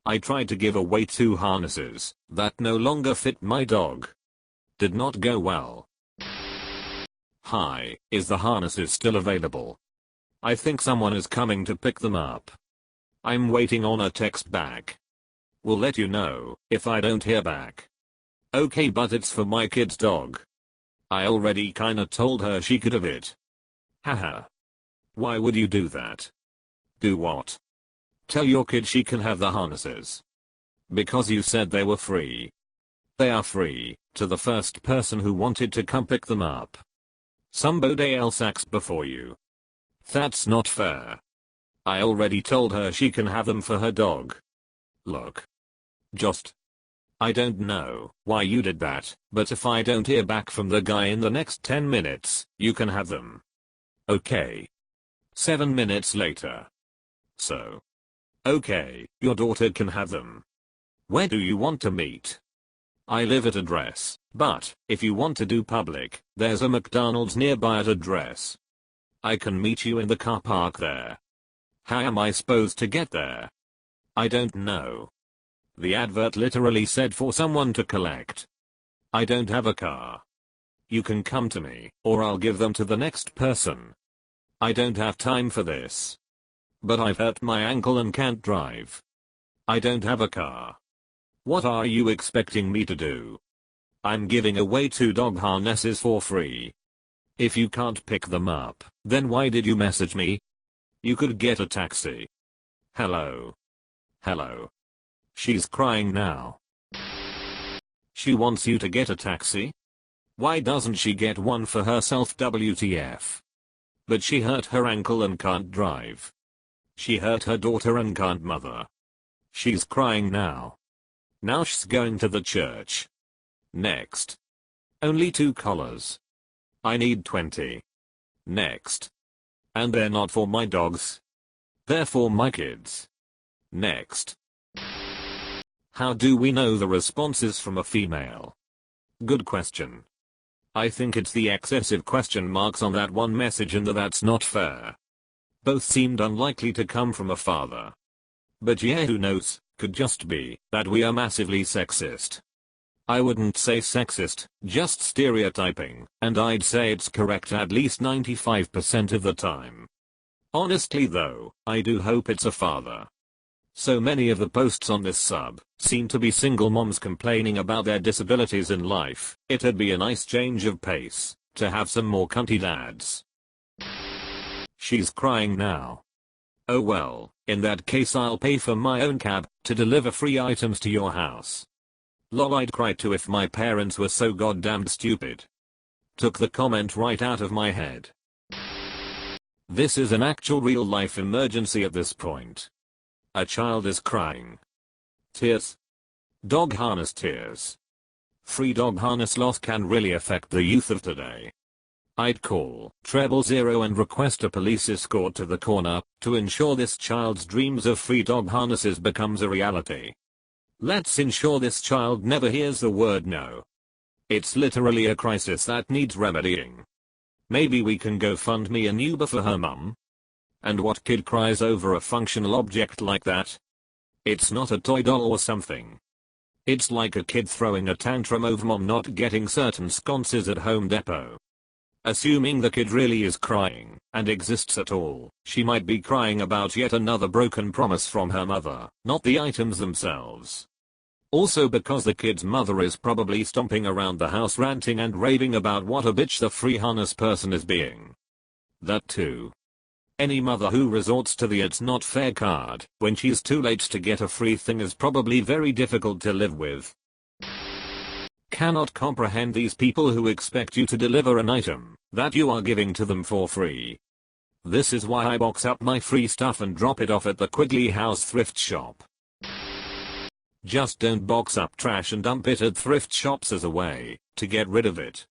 I tried to give away 2 harnesses that no longer fit my dog. Did not go well. Hi, is the harnesses still available? I think someone is coming to pick them up. I'm waiting on a text back. Will let you know if I don't hear back. Okay, but it's for my kid's dog. I already kinda told her she could have it. Haha. Why would you do that? Do what? Tell your kid she can have the harnesses. Because you said they were free. They are free to the first person who wanted to come pick them up. Somebody else asked before you. That's not fair. I already told her she can have them for her dog. Look. I don't know why you did that, but if I don't hear back from the guy in the next 10 minutes, you can have them. Okay. 7 minutes later. So. Okay, your daughter can have them. Where do you want to meet? I live at address, but if you want to do public, there's a McDonald's nearby at address. I can meet you in the car park there. How am I supposed to get there? I don't know. The advert literally said for someone to collect. I don't have a car. You can come to me, or I'll give them to the next person. I don't have time for this. But I've hurt my ankle and can't drive. I don't have a car. What are you expecting me to do? I'm giving away 2 dog harnesses for free. If you can't pick them up, then why did you message me? You could get a taxi. Hello. Hello. She's crying now. She wants you to get a taxi? Why doesn't she get one for herself, WTF? But she hurt her ankle and can't drive. She hurt her daughter and can't mother. She's crying now. Now she's going to the church. Next. Only 2 collars. I need 20. Next. And they're not for my dogs. They're for my kids. Next. How do we know the response is from a female? Good question. I think it's the excessive question marks on that one message and that's not fair. Both seemed unlikely to come from a father. But yeah, who knows, could just be that we are massively sexist. I wouldn't say sexist, just stereotyping, and I'd say it's correct at least 95% of the time. Honestly though, I do hope it's a father. So many of the posts on this sub seem to be single moms complaining about their disabilities in life. It'd be a nice change of pace to have some more cunty dads. She's crying now. Oh well, in that case I'll pay for my own cab to deliver free items to your house. Lol, I'd cry too if my parents were so goddamn stupid. Took the comment right out of my head. This is an actual real life emergency at this point. A child is crying. Tears. Dog harness tears. Free dog harness loss can really affect the youth of today. I'd call 000 and request a police escort to the corner to ensure this child's dreams of free dog harnesses becomes a reality. Let's ensure this child never hears the word no. It's literally a crisis that needs remedying. Maybe we can GoFundMe an Uber for her mum? And what kid cries over a functional object like that? It's not a toy doll or something. It's like a kid throwing a tantrum over mom not getting certain sconces at Home Depot. Assuming the kid really is crying and exists at all, she might be crying about yet another broken promise from her mother, not the items themselves. Also because the kid's mother is probably stomping around the house ranting and raving about what a bitch the free harness person is being. That too. Any mother who resorts to the "it's not fair" card when she's too late to get a free thing is probably very difficult to live with. Cannot comprehend these people who expect you to deliver an item that you are giving to them for free. This is why I box up my free stuff and drop it off at the Quigley House thrift shop. Just don't box up trash and dump it at thrift shops as a way to get rid of it.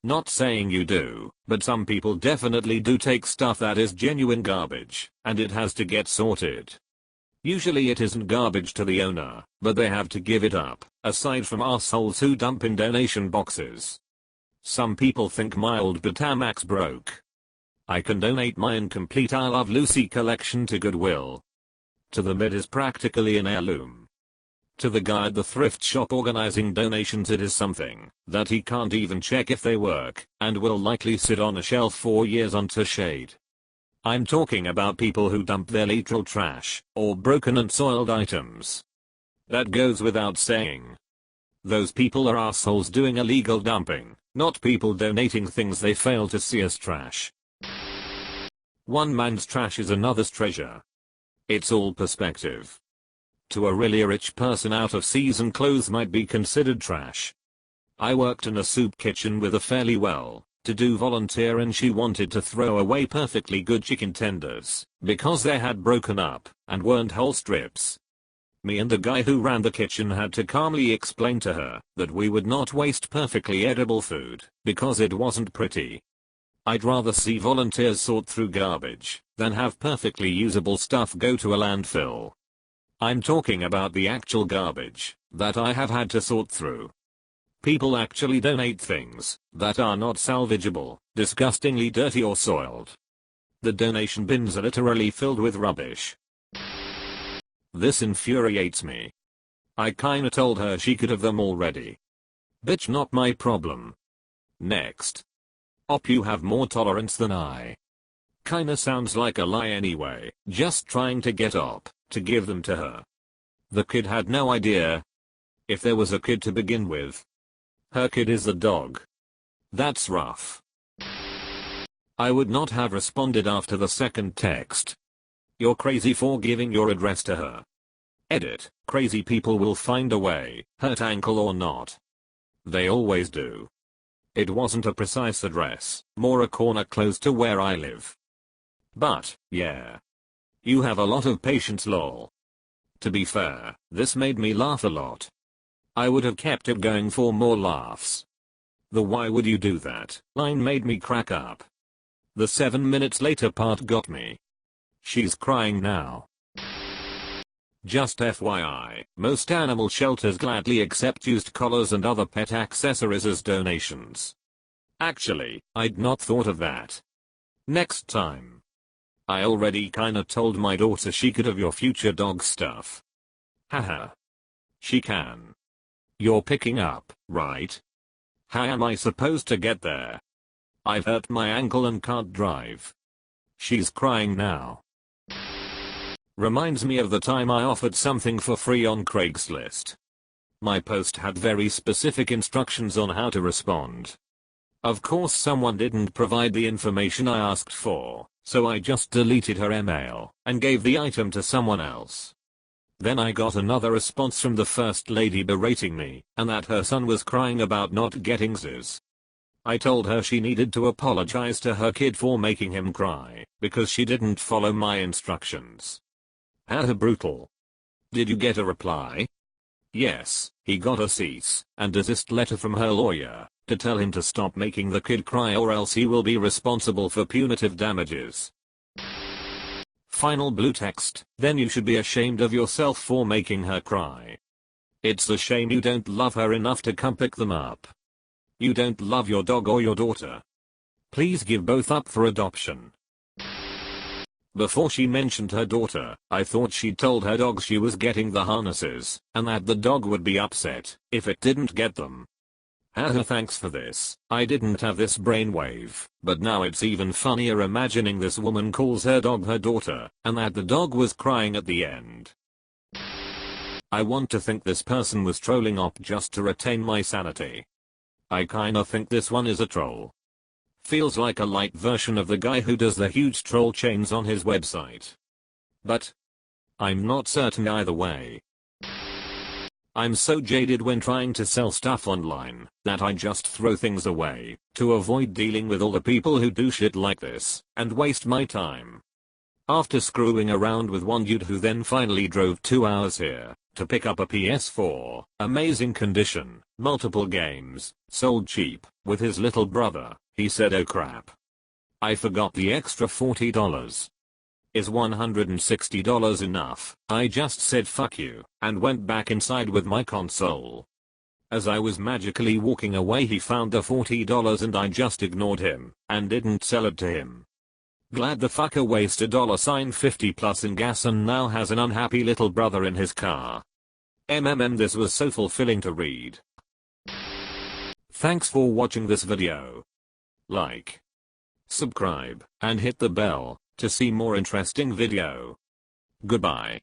Not saying you do, but some people definitely do take stuff that is genuine garbage, and it has to get sorted. Usually it isn't garbage to the owner, but they have to give it up, aside from assholes who dump in donation boxes. Some people think my old Betamax broke. I can donate my incomplete I Love Lucy collection to Goodwill. To them it is practically an heirloom. To the guy at the thrift shop organizing donations, it is something that he can't even check if they work, and will likely sit on a shelf for years until shade. I'm talking about people who dump their literal trash, or broken and soiled items. That goes without saying. Those people are assholes doing illegal dumping, not people donating things they fail to see as trash. One man's trash is another's treasure. It's all perspective. To a really rich person, out of season clothes might be considered trash. I worked in a soup kitchen with a fairly well-to-do volunteer, and she wanted to throw away perfectly good chicken tenders because they had broken up and weren't whole strips. Me and the guy who ran the kitchen had to calmly explain to her that we would not waste perfectly edible food because it wasn't pretty. I'd rather see volunteers sort through garbage than have perfectly usable stuff go to a landfill. I'm talking about the actual garbage that I have had to sort through. People actually donate things that are not salvageable, disgustingly dirty or soiled. The donation bins are literally filled with rubbish. This infuriates me. I kinda told her she could have them already. Bitch, not my problem. Next. Op, you have more tolerance than I. Kinda sounds like a lie anyway, just trying to get Op to give them to her. The kid had no idea. If there was a kid to begin with. Her kid is the dog. That's rough. I would not have responded after the second text. You're crazy for giving your address to her. Edit, crazy people will find a way, hurt ankle or not. They always do. It wasn't a precise address, more a corner close to where I live. But, yeah. You have a lot of patience, lol. To be fair, this made me laugh a lot. I would have kept it going for more laughs. The "why would you do that" line made me crack up. The 7 minutes later part got me. She's crying now. Just FYI, most animal shelters gladly accept used collars and other pet accessories as donations. Actually, I'd not thought of that. Next time. I already kinda told my daughter she could have your future dog stuff. Haha. She can. You're picking up, right? How am I supposed to get there? I've hurt my ankle and can't drive. She's crying now. Reminds me of the time I offered something for free on Craigslist. My post had very specific instructions on how to respond. Of course, someone didn't provide the information I asked for, so I just deleted her email and gave the item to someone else. Then I got another response from the first lady berating me and that her son was crying about not getting Z's. I told her she needed to apologize to her kid for making him cry because she didn't follow my instructions. How brutal. Did you get a reply? Yes, he got a cease and desist letter from her lawyer to tell him to stop making the kid cry or else he will be responsible for punitive damages. Final blue text, then you should be ashamed of yourself for making her cry. It's a shame you don't love her enough to come pick them up. You don't love your dog or your daughter. Please give both up for adoption. Before she mentioned her daughter, I thought she told her dog she was getting the harnesses, and that the dog would be upset if it didn't get them. Haha, thanks for this. I didn't have this brainwave, but now it's even funnier imagining this woman calls her dog her daughter, and that the dog was crying at the end. I want to think this person was trolling Op just to retain my sanity. I kinda think this one is a troll. Feels like a light version of the guy who does the huge troll chains on his website. But I'm not certain either way. I'm so jaded when trying to sell stuff online that I just throw things away to avoid dealing with all the people who do shit like this and waste my time. After screwing around with one dude who then finally drove 2 hours here to pick up a PS4, amazing condition, multiple games, sold cheap, with his little brother, he said, "Oh crap. I forgot the extra $40. Is $160 enough?" I just said fuck you and went back inside with my console. As I was magically walking away, he found the $40 and I just ignored him and didn't sell it to him. Glad the fucker wasted $50+ in gas and now has an unhappy little brother in his car. This was so fulfilling to read. Thanks for watching this video. Like, subscribe, and hit the bell to see more interesting video. Goodbye.